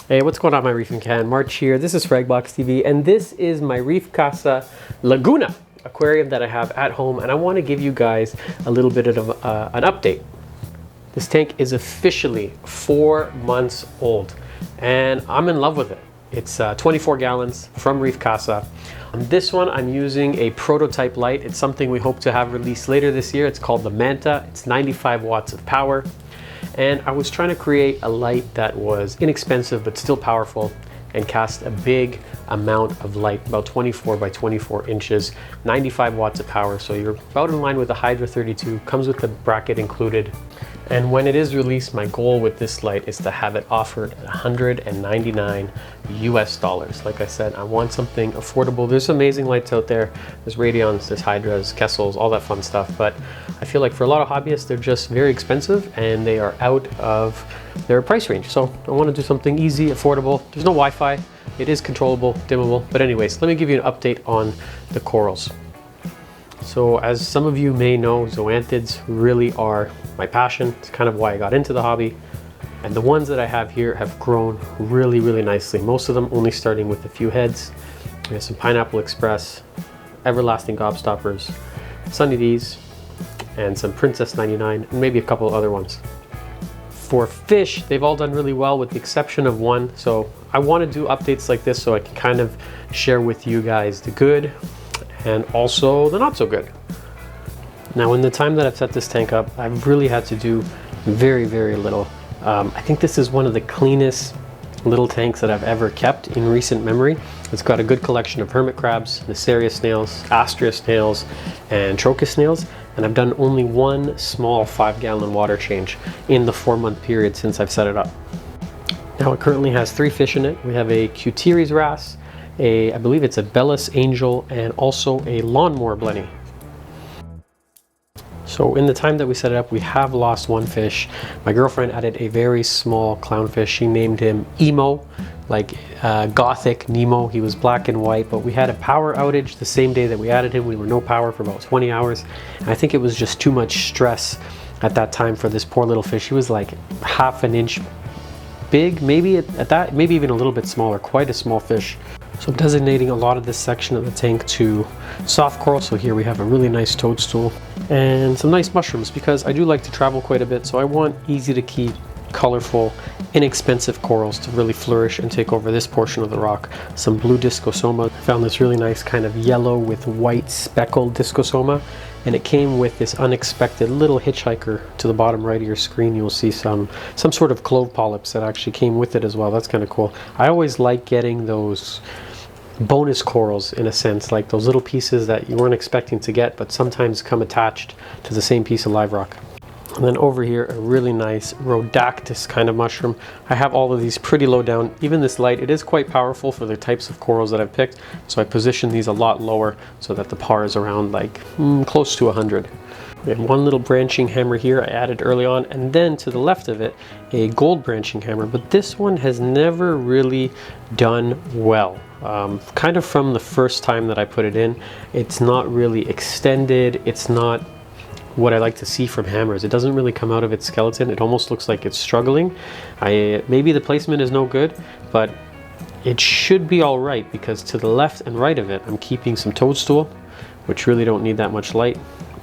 Hey, what's going on, my Reef and Can? March here. This is Frogbox TV, and this is my Reef Casa Lagoona aquarium that I have at home, and I want to give you guys a little bit of an update. This tank is officially 4 months old, and I'm in love with it. It's 24 gallons from Reef Casa. On this one, I'm using a prototype light. It's something we hope to have released later this year. It's called the Manta. It's 95 watts of power. And I was trying to create a light that was inexpensive but still powerful and cast a big amount of light, about 24 by 24 inches, 95 watts of power. So you're about in line with the Hydra 32, comes with the bracket included. And when it is released, my goal with this light is to have it offered at $199 US. Like I said, I want something affordable. There's amazing lights out there. There's Radions, there's Hydras, Kessels, all that fun stuff. But I feel like for a lot of hobbyists, they're just very expensive and they are out of their price range. So I want to do something easy, affordable. There's no Wi-Fi. It is controllable, dimmable. But anyways, let me give you an update on the corals. So as some of you may know, Zoanthids really are my passion. It's kind of why I got into the hobby. And the ones that I have here have grown really, really nicely. Most of them only starting with a few heads. We have some Pineapple Express, Everlasting Gobstoppers, Sunny D's, and some Princess 99, and maybe a couple other ones. For fish, they've all done really well with the exception of one. So I want to do updates like this so I can kind of share with you guys the good and also the not so good. Now, in the time that I've set this tank up, I've really had to do very, very little. I think this is one of the cleanest little tanks that I've ever kept in recent memory. It's got a good collection of hermit crabs, Nassarius snails, Astrea snails, and Trochus snails. And I've done only one small 5-gallon water change in the 4-month period since I've set it up. Now, it currently has 3 fish in it. We have a Cuteres wrasse, I believe it's a Bellis angel, and also a lawnmower blenny. So in the time that we set it up, we have lost one fish. My girlfriend added a very small clownfish. She named him Emo, like Gothic Nemo. He was black and white, but we had a power outage the same day that we added him. We were no power for about 20 hours. And I think it was just too much stress at that time for this poor little fish. He was like half an inch big, maybe at that, maybe even a little bit smaller, quite a small fish. So I'm designating a lot of this section of the tank to soft coral. So here we have a really nice toadstool and some nice mushrooms because I do like to travel quite a bit. So I want easy to keep, colorful, inexpensive corals to really flourish and take over this portion of the rock. Some blue discosoma. I found this really nice kind of yellow with white speckled discosoma. And it came with this unexpected little hitchhiker. To the bottom right of your screen, you'll see some sort of clove polyps that actually came with it as well. That's kind of cool. I always like getting those bonus corals, in a sense, like those little pieces that you weren't expecting to get, but sometimes come attached to the same piece of live rock. And then over here, a really nice Rhodactis kind of mushroom. I have all of these pretty low down. Even this light, it is quite powerful for the types of corals that I've picked. So I position these a lot lower so that the par is around like close to 100. We have one little branching hammer here I added early on, and then to the left of it, a gold branching hammer. But this one has never really done well. Kind of from the first time that I put it in, it's not really extended. It's not what I like to see from hammers. It doesn't really come out of its skeleton. It almost looks like it's struggling. Maybe the placement is no good, but it should be all right because to the left and right of it, I'm keeping some toadstool, which really don't need that much light.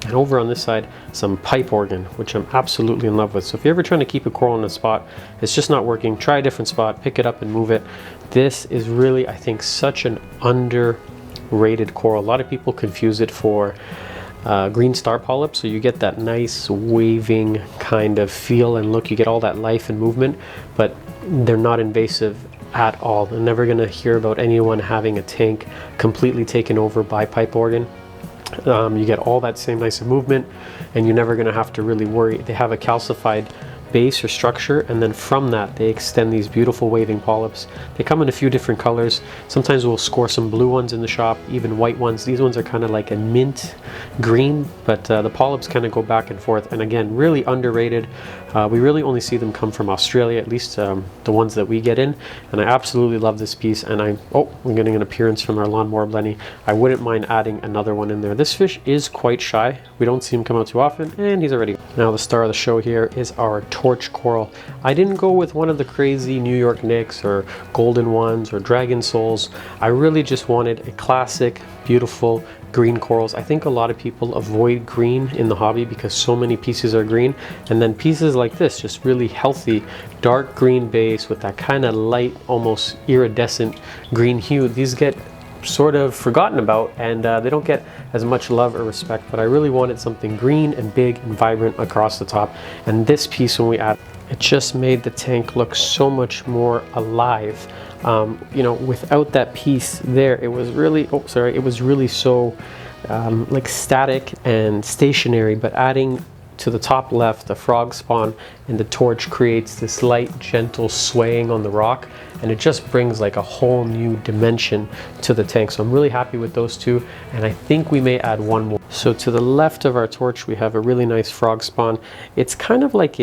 And over on this side, some pipe organ, which I'm absolutely in love with. So if you're ever trying to keep a coral in a spot, it's just not working, try a different spot, pick it up and move it. This is really, I think, such an underrated coral. A lot of people confuse it for green star polyp, so you get that nice waving kind of feel and look. You get all that life and movement, but they're not invasive at all. I'm never going to hear about anyone having a tank completely taken over by pipe organ. You get all that same nice movement, and you're never going to have to really worry. They have a calcified base or structure, and then from that they extend these beautiful waving polyps. They come in a few different colors. Sometimes we'll score some blue ones in the shop, even white ones. These ones are kind of like a mint green, but the polyps kind of go back and forth, and again, really underrated. We really only see them come from Australia, at least the ones that we get in, and I absolutely love this piece. And we're getting an appearance from our lawnmower blenny. I wouldn't mind adding another one in there. This fish is quite shy. We don't see him come out too often, and he's already. Now the star of the show here is our torch coral. I didn't go with one of the crazy New York Nicks or golden ones or dragon souls. I really just wanted a classic, beautiful green corals. I think a lot of people avoid green in the hobby because so many pieces are green, and then pieces like this, just really healthy dark green base with that kind of light, almost iridescent green hue, these get sort of forgotten about, and they don't get as much love or respect. But I really wanted something green and big and vibrant across the top, and this piece, when we add it, just made the tank look so much more alive. You know, without that piece there, it was really, it was really so like static and stationary. But adding to the top left the frog spawn and the torch creates this light, gentle swaying on the rock, and it just brings like a whole new dimension to the tank. So I'm really happy with those two, and I think we may add one more. So to the left of our torch, we have a really nice frog spawn. It's kind of like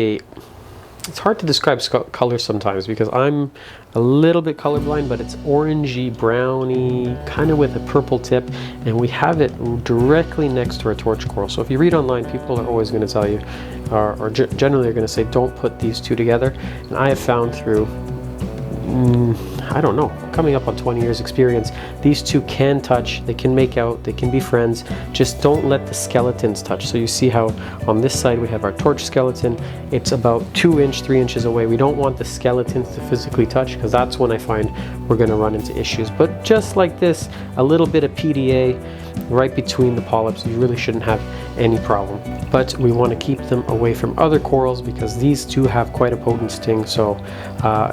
it's hard to describe color sometimes because I'm a little bit colorblind, but it's orangey, browny, kind of with a purple tip, and we have it directly next to our torch coral. So if you read online, people are always going to tell you, or generally are going to say, don't put these two together. And I have found through, I don't know, coming up on 20 years experience, these two can touch, they can make out, they can be friends. Just don't let the skeletons touch. So you see how on this side we have our torch skeleton. It's about 3 inches away. We don't want the skeletons to physically touch, because that's when I find we're going to run into issues. But just like this, a little bit of PDA right between the polyps, you really shouldn't have any problem. But we want to keep them away from other corals because these two have quite a potent sting. So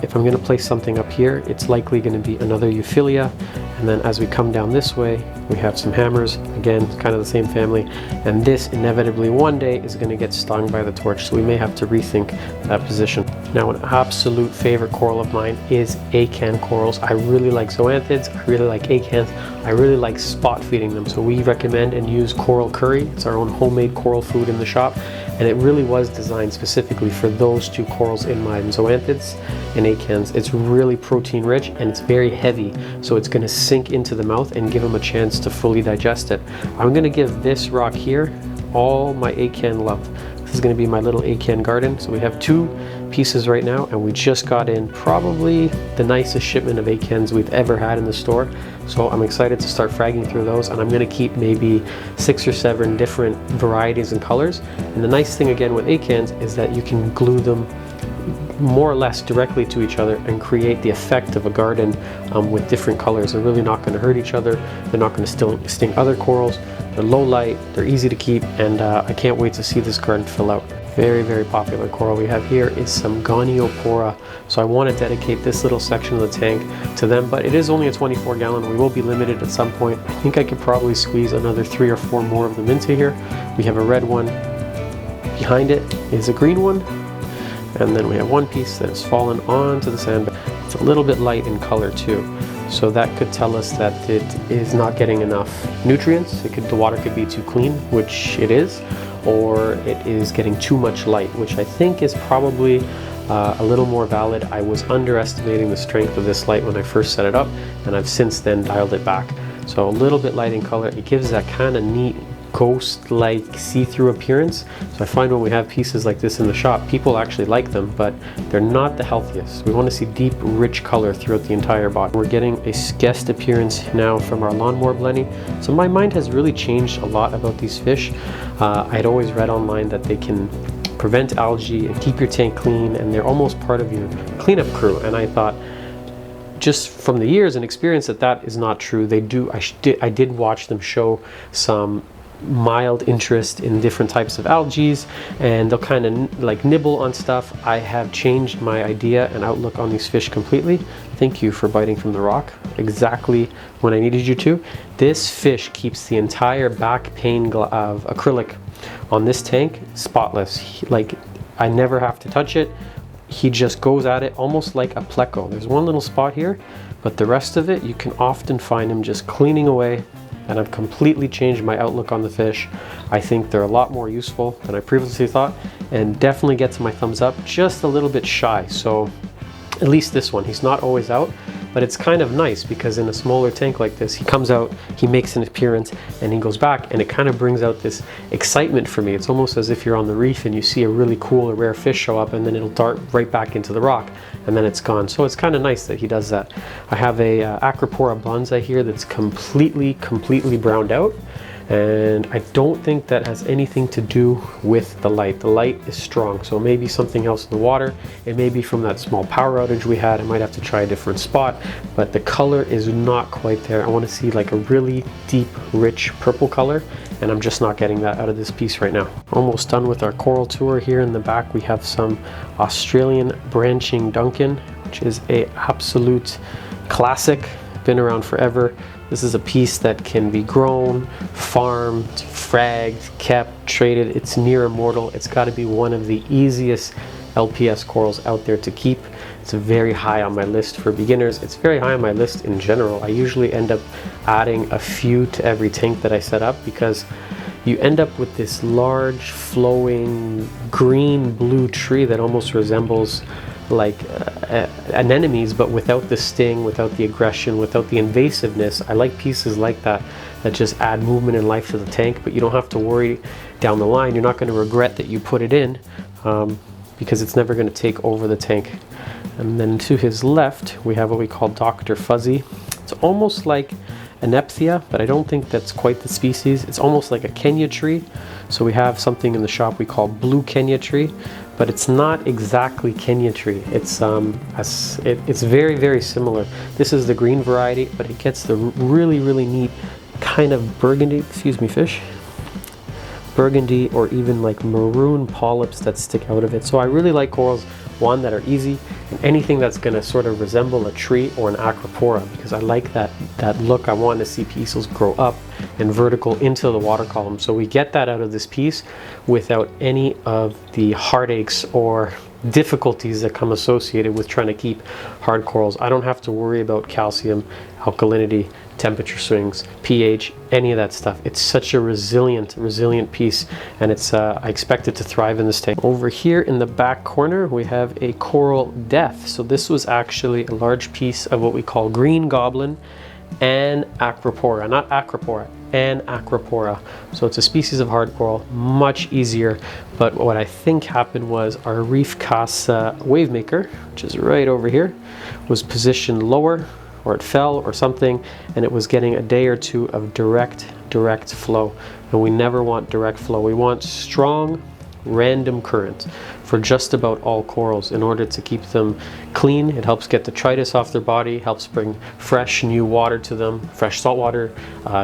if I'm going to place something up here, it's likely going to be another Euphyllia. And then as we come down this way, we have some hammers, again kind of the same family, and this inevitably one day is going to get stung by the torch, so we may have to rethink that position. Now, an absolute favorite coral of mine is acan corals. I really like zoanthids, I really like acans, I really like spot feeding them. So we recommend and use coral curry. It's our own homemade coral food in the shop, and it really was designed specifically for those two corals in my zoanthids and acans. It's really protein rich and it's very heavy, so it's going to sink into the mouth and give them a chance to fully digest it. I'm going to give this rock here all my acan love. This is going to be my little acan garden. So we have 2 pieces right now, and we just got in probably the nicest shipment of acans we've ever had in the store. So I'm excited to start fragging through those, and I'm going to keep maybe 6 or 7 different varieties and colors. And the nice thing again with acans is that you can glue them more or less directly to each other and create the effect of a garden with different colors. They're really not going to hurt each other. They're not going to sting other corals. They're low light, they're easy to keep, and I can't wait to see this garden fill out. Very, very popular coral we have here is some Goniopora. So I want to dedicate this little section of the tank to them, but it is only a 24 gallon. We will be limited at some point. I think I could probably squeeze another 3 or 4 more of them into here. We have a red one. Behind it is a green one. And then we have one piece that has fallen onto the sandbag. It's a little bit light in color too. So that could tell us that it is not getting enough nutrients. The water could be too clean, which it is, or it is getting too much light, which I think is probably a little more valid. I was underestimating the strength of this light when I first set it up, and I've since then dialed it back. So a little bit light in color, it gives that kind of neat ghost-like see-through appearance. So I find when we have pieces like this in the shop, people actually like them, but they're not the healthiest. We want to see deep, rich color throughout the entire body. We're getting a guest appearance now from our lawnmower blenny. So my mind has really changed a lot about these fish. I'd always read online that they can prevent algae and keep your tank clean, and they're almost part of your cleanup crew. And I thought, just from the years and experience, that is not true. They do. I did watch them show some mild interest in different types of algae, and they'll kind of like nibble on stuff. I have changed my idea and outlook on these fish completely. Thank you for biting from the rock exactly when I needed you to. This fish keeps the entire back pane of acrylic on this tank spotless. Like, I never have to touch it. He just goes at it almost like a pleco. There's one little spot here, but the rest of it, you can often find him just cleaning away and I've completely changed my outlook on the fish. I think they're a lot more useful than I previously thought, and definitely gets my thumbs up. Just a little bit shy, so at least this one, he's not always out, but it's kind of nice because in a smaller tank like this, he comes out, he makes an appearance, and he goes back, and it kind of brings out this excitement for me. It's almost as if you're on the reef and you see a really cool or rare fish show up, and then it'll dart right back into the rock, and then it's gone. So it's kind of nice that he does that. I have a Acropora bonsai here that's completely browned out, and I don't think that has anything to do with the light. The light is strong, so maybe something else in the water. It may be from that small power outage we had. I might have to try a different spot, but the color is not quite there. I want to see like a really deep, rich purple color, and I'm just not getting that out of this piece right now. Almost done with our coral tour. Here in the back we have some Australian branching Duncan, which is a absolute classic, been around forever. This is a piece that can be grown, farmed, fragged, kept, traded. It's near immortal. It's got to be one of the easiest LPS corals out there to keep. It's very high on my list for beginners. It's very high on my list in general. I usually end up adding a few to every tank that I set up because you end up with this large flowing green-blue tree that almost resembles like an enemy's, but without the sting, without the aggression, without the invasiveness. I like pieces like that that just add movement and life to the tank, but you don't have to worry down the line. You're not going to regret that you put it in because it's never going to take over the tank. And then to his left we have what we call Dr. Fuzzy. It's almost like an Epithia, but I don't think that's quite the species. It's almost like a Kenya tree. So we have something in the shop we call blue Kenya tree, but it's not exactly Kenya tree. It's very similar. This is the green variety, but it gets the really neat kind of burgundy, excuse me, fish, burgundy or even like maroon polyps that stick out of it. So I really like corals, one, that are easy, and anything that's going to sort of resemble a tree or an Acropora, because I like that look. I want to see pieces grow up and vertical into the water column. So we get that out of this piece without any of the heartaches or difficulties that come associated with trying to keep hard corals. I don't have to worry about calcium, alkalinity, temperature swings, pH, any of that stuff. It's such a resilient piece, and it's I expect it to thrive in this tank. Over here in the back corner we have a coral death. So this was actually a large piece of what we call green goblin and Acropora, not Acropora, and Acropora. So it's a species of hard coral, much easier. But what I think happened was our reef casa wave maker, which is right over here, was positioned lower, or it fell or something, and it was getting a day or two of direct flow. And we never want direct flow. We want strong random current for just about all corals in order to keep them clean. It helps get detritus off their body, helps bring fresh new water to them, fresh salt water,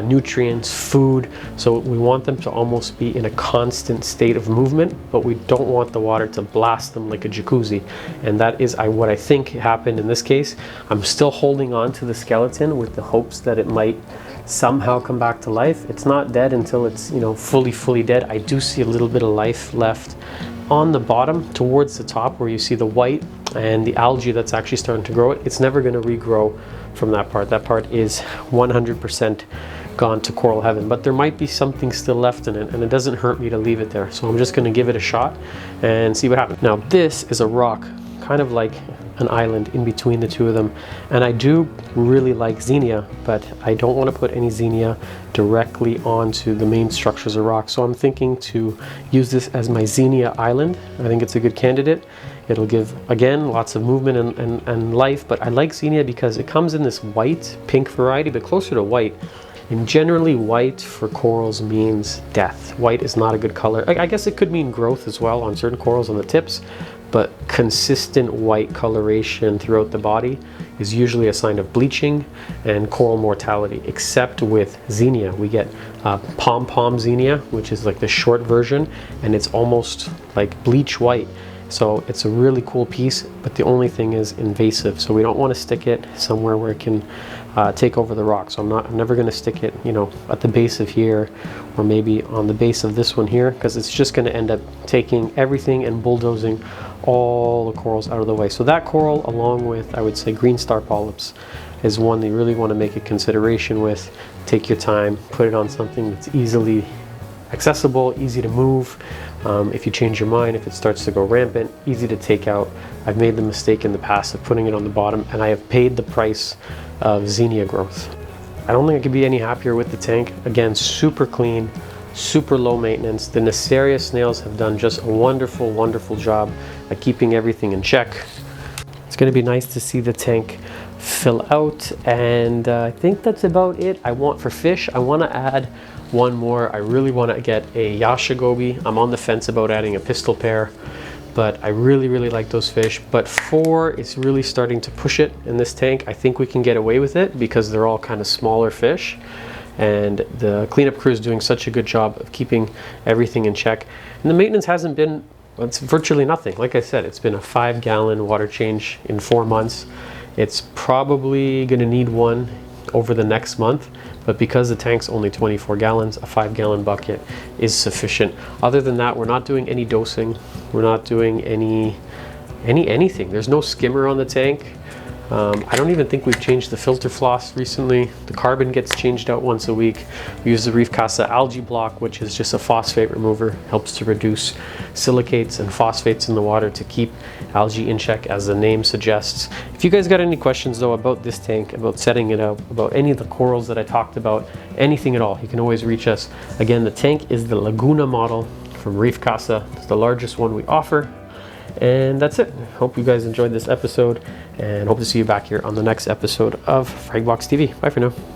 nutrients, food. So we want them to almost be in a constant state of movement, but we don't want the water to blast them like a jacuzzi. And that is what I think happened in this case. I'm still holding on to the skeleton with the hopes that it might somehow come back to life. It's not dead until it's, you know, fully dead. I do see a little bit of life left on the bottom towards the top where you see the white and the algae that's actually starting to grow. It's never going to regrow from that part. That part is 100% gone to coral heaven, but there might be something still left in it, and it doesn't hurt me to leave it there. So I'm just going to give it a shot and see what happens. Now this is a rock, kind of like an island in between the two of them, and I do really like Xenia, but I don't want to put any Xenia directly onto the main structures of rock. So I'm thinking to use this as my Xenia island. I think it's a good candidate. It'll give, again, lots of movement and life, but I like Xenia because it comes in this white pink variety, but closer to white. And generally white for corals means death. White is not a good color. I guess it could mean growth as well on certain corals on the tips, but consistent white coloration throughout the body is usually a sign of bleaching and coral mortality, except with Xenia. We get pom-pom Xenia, which is like the short version, and it's almost like bleach white. So it's a really cool piece, but the only thing is invasive. So we don't want to stick it somewhere where it can take over the rock. So I'm never going to stick it, you know, at the base of here, or maybe on the base of this one here, because it's just going to end up taking everything and bulldozing all the corals out of the way. So that coral, along with, I would say, green star polyps, is one that you really want to make a consideration with. Take your time, put it on something that's easily accessible, easy to move. If you change your mind, if it starts to go rampant, easy to take out. I've made the mistake in the past of putting it on the bottom, and I have paid the price of Xenia growth. I don't think I could be any happier with the tank. Again, super clean, super low maintenance. The Neisseria snails have done just a wonderful, wonderful job at keeping everything in check. It's going to be nice to see the tank fill out, and I think that's about it. I want for fish, I want to add one more. I really want to get a Yasha goby. I'm on the fence about adding a pistol pair, but I really, really like those fish. But 4 is really starting to push it in this tank. I think we can get away with it because they're all kind of smaller fish, and the cleanup crew is doing such a good job of keeping everything in check. And the maintenance hasn't been, it's virtually nothing. Like I said, it's been a 5-gallon water change in 4 months. It's probably going to need one over the next month, but because the tank's only 24 gallons, a 5-gallon bucket is sufficient. Other than that, we're not doing any dosing. We're not doing anything. There's no skimmer on the tank. I don't even think we've changed the filter floss recently. The carbon gets changed out once a week. We use the Reef Casa algae block, which is just a phosphate remover. Helps to reduce silicates and phosphates in the water to keep algae in check, as the name suggests. If you guys got any questions though about this tank, about setting it up, about any of the corals that I talked about, anything at all, you can always reach us. Again, the tank is the Lagoona model from Reef Casa. It's the largest one we offer. And that's it. Hope you guys enjoyed this episode, and hope to see you back here on the next episode of Fragbox TV. Bye for now.